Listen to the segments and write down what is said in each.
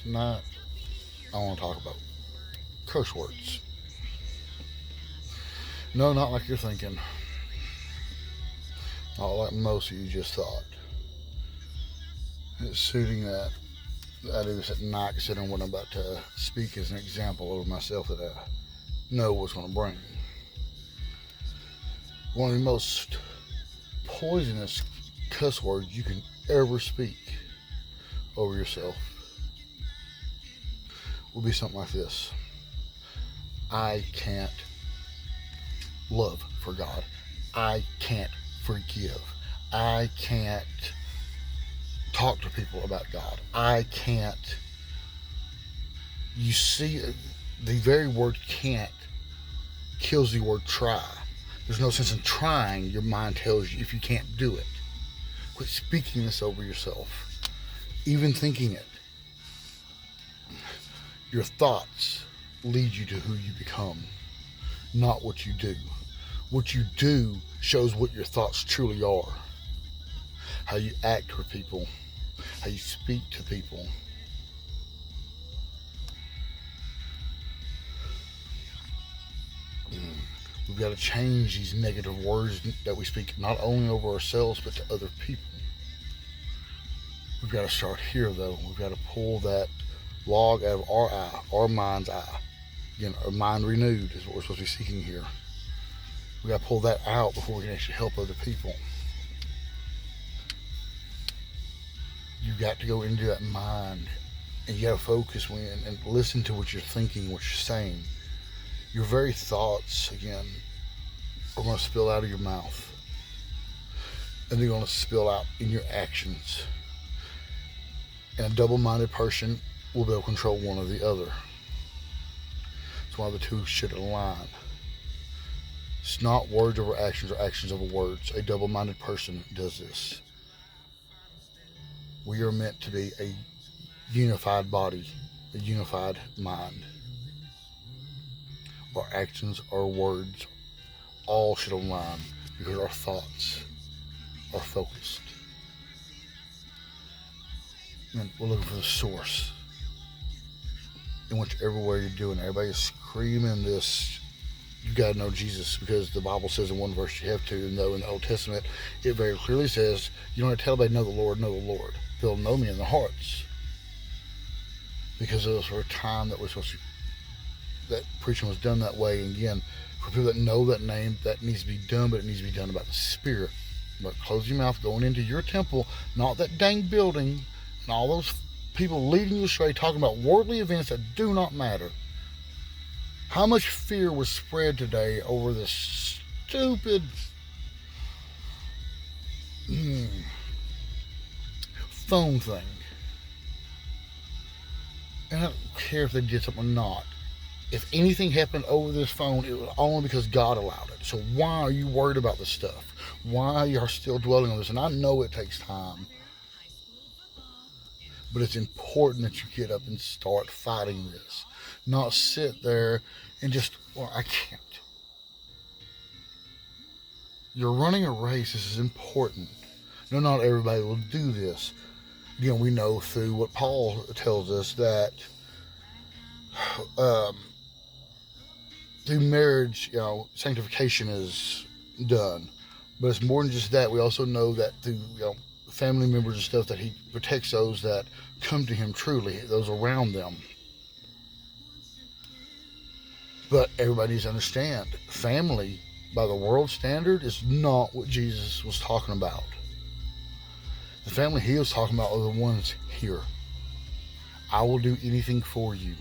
Tonight, I want to talk about curse words. No, not like you're thinking. Not like most of you just thought. It's suiting that I do this at night, considering what I'm about to speak as an example over myself that I know what's going to bring. One of the most poisonous cuss words you can ever speak over yourself will be something like this: I can't love for God. I can't forgive. I can't talk to people about God. I can't. You see, the very word can't kills the word try. There's no sense in trying. Your mind tells you if you can't do it. Quit speaking this over yourself. Even thinking it. Your thoughts lead you to who you become, not what you do. What you do shows what your thoughts truly are. How you act for people, how you speak to people. We've got to change these negative words that we speak not only over ourselves but to other people. We've got to start here though. We've got to pull that log out of our eye, our mind's eye. Again, our mind renewed is what we're supposed to be seeking here. We've got to pull that out before we can actually help other people. You've got to go into that mind and you got to focus and listen to what you're thinking, what you're saying. Your very thoughts, again, are going to spill out of your mouth. And they're going to spill out in your actions. And a double-minded person will be able to control one or the other. It's why the two should align. It's not words over actions or actions over words. A double-minded person does this. We are meant to be a unified body, a unified mind. Our actions, our words, all should align because our thoughts are focused. And we're looking for the source. In whichever way you're doing, everybody's screaming this. You got to know Jesus because the Bible says in one verse you have to know in the Old Testament. It very clearly says you don't have to tell anybody know the Lord, know the Lord. They'll know me in their hearts. Because there was a time that we're supposed to, that preaching was done that way. And again, for people that know that name, that needs to be done, but it needs to be done about the Spirit. But close your mouth, going into your temple, not that dang building, and all those people leading you astray, talking about worldly events that do not matter. How much fear was spread today over this stupid phone thing? And I don't care if they did something or not. If anything happened over this phone, it was only because God allowed it. So why are you worried about this stuff? Why are you still dwelling on this? And I know it takes time. But it's important that you get up and start fighting this. Not sit there and just, well, I can't. You're running a race. This is important. No, not everybody will do this. Again, we know through what Paul tells us that through marriage, sanctification is done. But it's more than just that. We also know that through, family members and stuff, that he protects those that come to him truly, those around them. But everybody needs to understand, family, by the world standard, is not what Jesus was talking about. The family he was talking about are the ones here. I will do anything for you.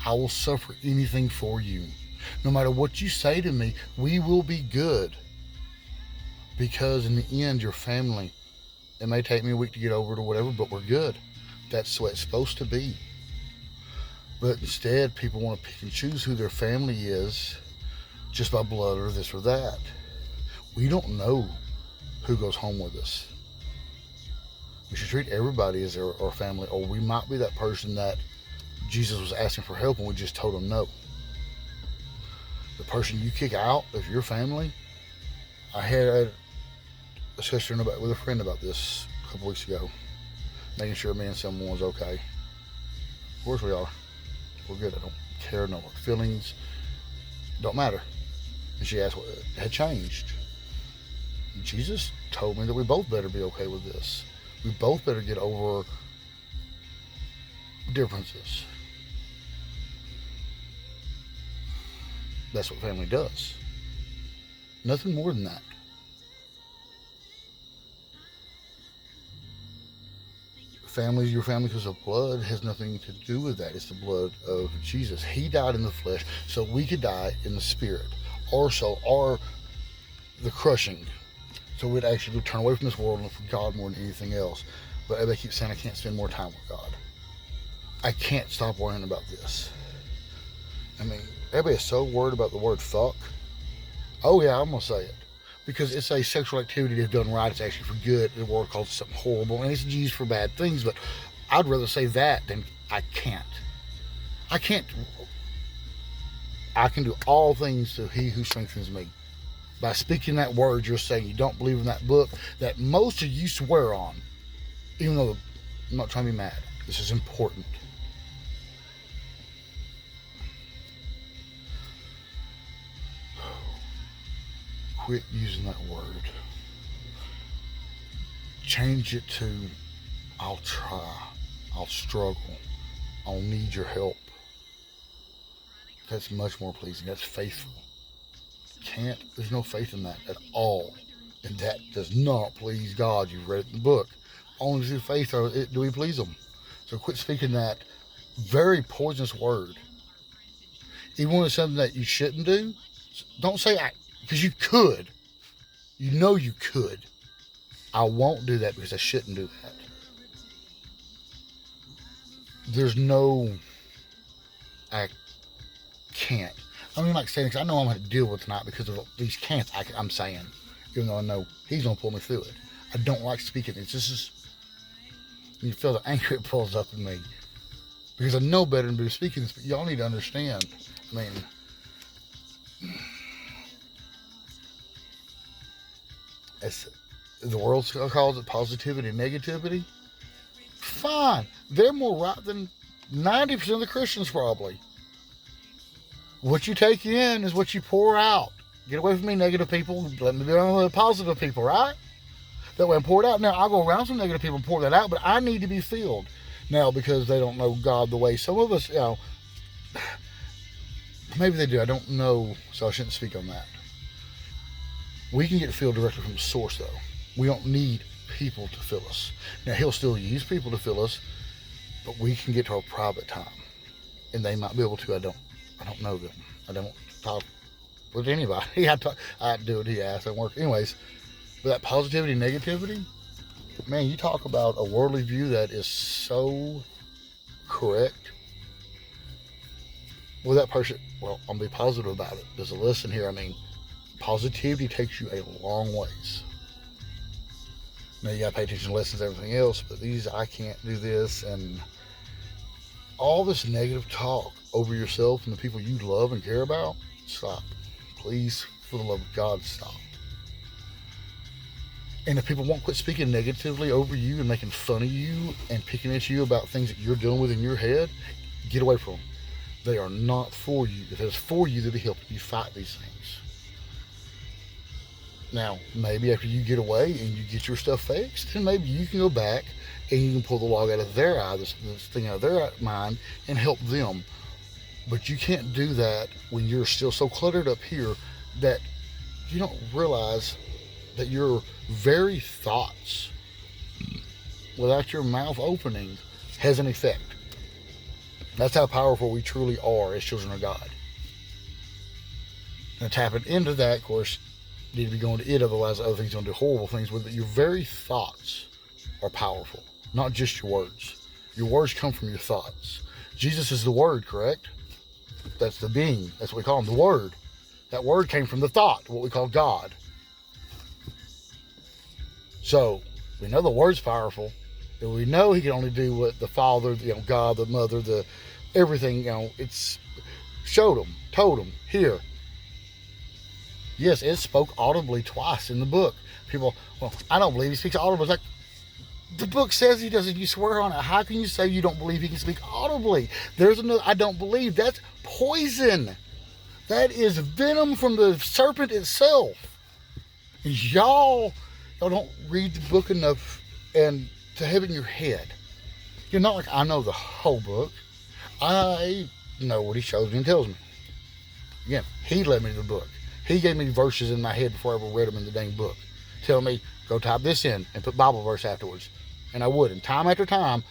I will suffer anything for you. No matter what you say to me, we will be good. Because in the end, your family. It may take me a week to get over it or whatever, but we're good. That's the way it's supposed to be. But instead, people want to pick and choose who their family is just by blood or this or that. We don't know who goes home with us. We should treat everybody as our family, or we might be that person that Jesus was asking for help and we just told him no. The person you kick out of your family, I had a discussion with a friend about this a couple weeks ago, making sure me and someone was okay. Of course we are. We're good. I don't care. No more feelings. Don't matter. And she asked what had changed. Jesus told me that we both better be okay with this. We both better get over differences. That's what family does. Nothing more than that. Family, your family because of blood has nothing to do with that. It's the blood of Jesus. He died in the flesh so we could die in the spirit. Or the crushing. So we'd actually turn away from this world and look for God more than anything else. But everybody keeps saying I can't spend more time with God. I can't stop worrying about this. I mean, everybody is so worried about the word fuck. Oh yeah, I'm going to say it. Because it's a sexual activity that's done right. It's actually for good. The world calls it something horrible. And it's used for bad things. But I'd rather say that than I can't. I can't. I can do all things through He who strengthens me. By speaking that word, you're saying you don't believe in that book that most of you swear on. Even though I'm not trying to be mad. This is important. Quit using that word. Change it to I'll try. I'll struggle. I'll need your help. That's much more pleasing. That's faithful. There's no faith in that at all. And that does not please God. You've read it in the book. Only through faith do we please Him. So quit speaking that very poisonous word. Even when it's something that you shouldn't do, don't say because you could. You know you could. I won't do that because I shouldn't do that. There's no, I can't. I don't even like saying, because I know I'm going to deal with tonight because of these can'ts I'm saying, even though I know He's going to pull me through it. I don't like speaking. It's just, you feel the anger it pulls up in me. Because I know better than to be speaking this, but y'all need to understand. I mean, the world calls it positivity and negativity. Fine. They're more right than 90% of the Christians probably. What you take in is what you pour out. Get away from me, negative people. Let me be around the positive people, right? That way I'm poured out. Now, I'll go around some negative people and pour that out, but I need to be filled. Now, because they don't know God the way some of us, maybe they do. I don't know, so I shouldn't speak on that. We can get filled directly from the source, though. We don't need people to fill us. Now, He'll still use people to fill us, but we can get to our private time. And they might be able to. I don't know them. I don't talk with anybody. I do what He asks. I work. Anyways, but that positivity and negativity, man, you talk about a worldly view that is so correct. Well, that person, I'm going to be positive about it. There's a lesson here. I mean, positivity takes you a long ways. Now, you got to pay attention to lessons and everything else, but I can't do this, and all this negative talk over yourself and the people you love and care about, stop. Please, for the love of God, stop. And if people won't quit speaking negatively over you and making fun of you and picking at you about things that you're dealing with in your head, get away from them. They are not for you. If it's for you, they'll be helping you fight these things. Now, maybe after you get away and you get your stuff fixed, then maybe you can go back and you can pull the log out of their eye, this thing out of their mind, and help them. But you can't do that when you're still so cluttered up here that you don't realize that your very thoughts, without your mouth opening, has an effect. That's how powerful we truly are as children of God. And tapping into that, of course, you need to be going to it, otherwise other things are going to do horrible things with it. Your very thoughts are powerful, not just your words. Your words come from your thoughts. Jesus is the Word, correct? That's the being. That's what we call Him, the Word. That word came from the thought, what we call God. So, we know the Word's powerful. And we know He can only do what the Father, God, the Mother, everything, it's showed Him, told Him, here. Yes, it spoke audibly twice in the book. People, I don't believe He speaks audibly. It's like, The book says he doesn't. You swear on it. How can you say you don't believe he can speak audibly? There's another. I don't believe. That's poison. That is venom from the serpent itself. Y'all don't read the book enough and to have it in your head. You're not like, I know the whole book. I know what he shows me and tells me. Again, he led me to the book. He gave me verses in my head before I ever read them in the dang book, telling me, go type this in and put Bible verse afterwards. And I would. And time after time,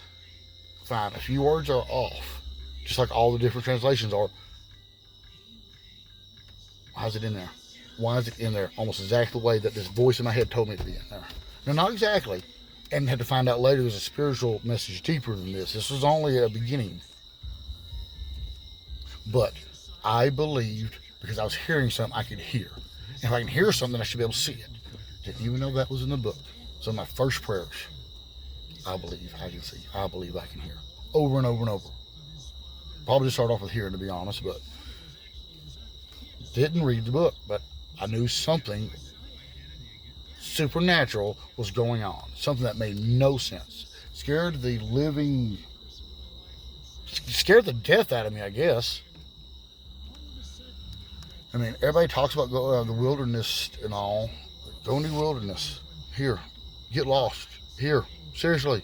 fine, a few words are off. Just like all the different translations are. How's it in there? Why is it in there? Almost exactly the way that this voice in my head told me to be in there. No, not exactly. And had to find out later there's a spiritual message deeper than this. This was only a beginning. But I believed, because I was hearing something I could hear. And if I can hear something, I should be able to see it. Didn't even know that was in the book. So my first prayers, I believe I can see. I believe I can hear. Over and over and over. Probably just start off with hearing, to be honest, but didn't read the book, but I knew something supernatural was going on. Something that made no sense. Scared the death out of me, I guess. I mean, everybody talks about going out of the wilderness and all. Go into the wilderness. Here. Get lost. Here. Seriously.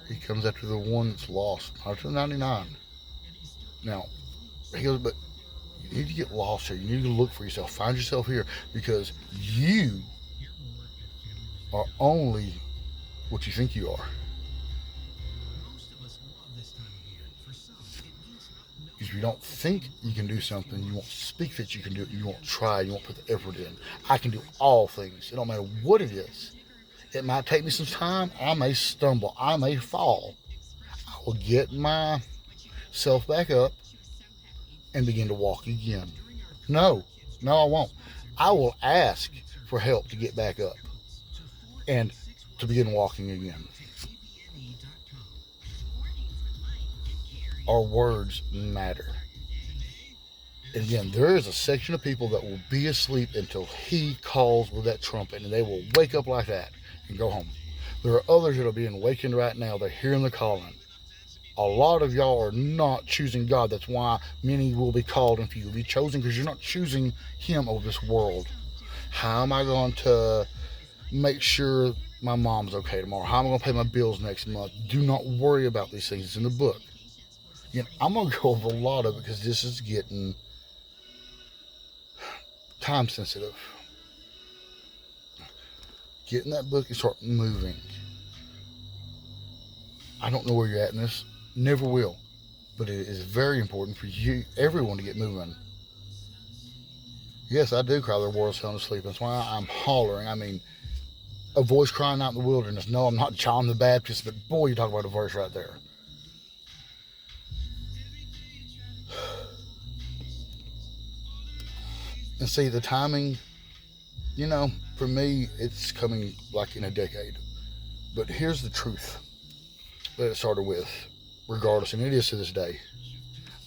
He comes after the one that's lost. Not to 99. Now, he goes, but you need to get lost here. You need to look for yourself. Find yourself here, because you are only what you think you are. If you don't think you can do something, you won't speak that you can do it, you won't try, you won't put the effort in. I can do all things. It don't matter what it is. It might take me some time. I may stumble. I may fall. I will get myself back up and begin to walk again. No, I won't. I will ask for help to get back up and to begin walking again. Our words matter. And again, there is a section of people that will be asleep until he calls with that trumpet, and they will wake up like that and go home. There are others that are being awakened right now. They're hearing the calling. A lot of y'all are not choosing God. That's why many will be called and few will be chosen, because you're not choosing him over this world. How am I going to make sure my mom's okay tomorrow? How am I going to pay my bills next month? Do not worry about these things. It's in the book. Again, I'm going to go over a lot of it because this is getting time sensitive. Get in that book and start moving. I don't know where you're at in this. Never will. But it is very important for you, everyone, to get moving. Yes, I do cry the world's sound asleep. That's why I'm hollering. I mean, a voice crying out in the wilderness. No, I'm not John the Baptist, but boy, you talk about a verse right there. And see, the timing, for me, it's coming like in a decade. But here's the truth that it started with, regardless, and it is to this day.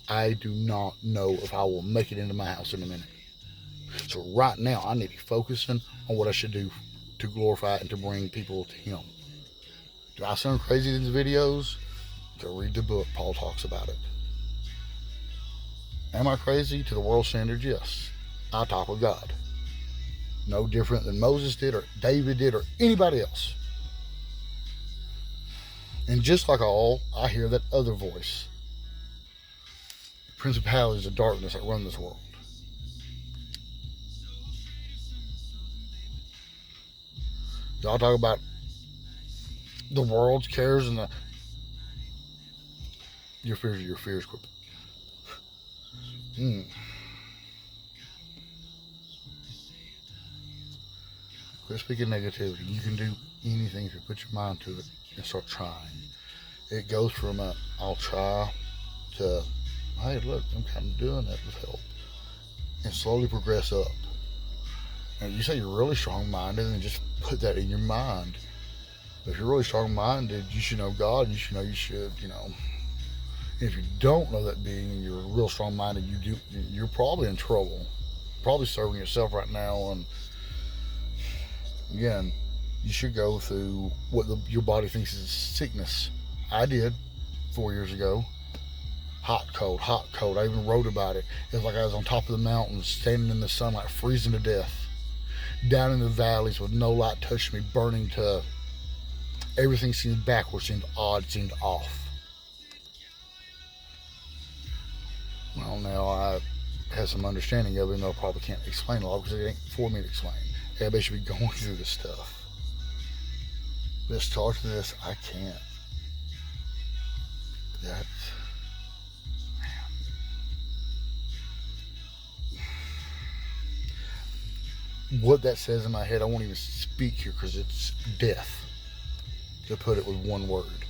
I do not know if I will make it into my house in a minute. So right now, I need to be focusing on what I should do to glorify and to bring people to him. Do I sound crazy in these videos? Go read the book. Paul talks about it. Am I crazy? To the world standards, yes. I talk with God. No different than Moses did, or David did, or anybody else. And just like all, I hear that other voice. Principalities of darkness that run this world. Y'all talk about the world's cares and your fears are your fears. Quit speaking negativity. You can do anything if you put your mind to it and start trying. It goes from I'll try to, hey, look, I'm kind of doing that with help, and slowly progress up. And you say you're really strong-minded, and just put that in your mind. If you're really strong-minded, you should know God. You should know if you don't know that being, and you're real strong-minded, you're probably in trouble. Probably serving yourself right now. And again, You should go through what your body thinks is sickness. I did 4 years ago. Hot, cold, hot, cold. I even wrote about it. It was like I was on top of the mountains, standing in the sunlight, freezing to death. Down in the valleys with no light touching me, burning to everything seemed backwards, seemed odd, seemed off. Well, now I have some understanding of it, and I probably can't explain a lot because it ain't for me to explain. Everybody should be going through this stuff. But as far as this, I can't. That's. What that says in my head, I won't even speak here because it's death, to put it with one word.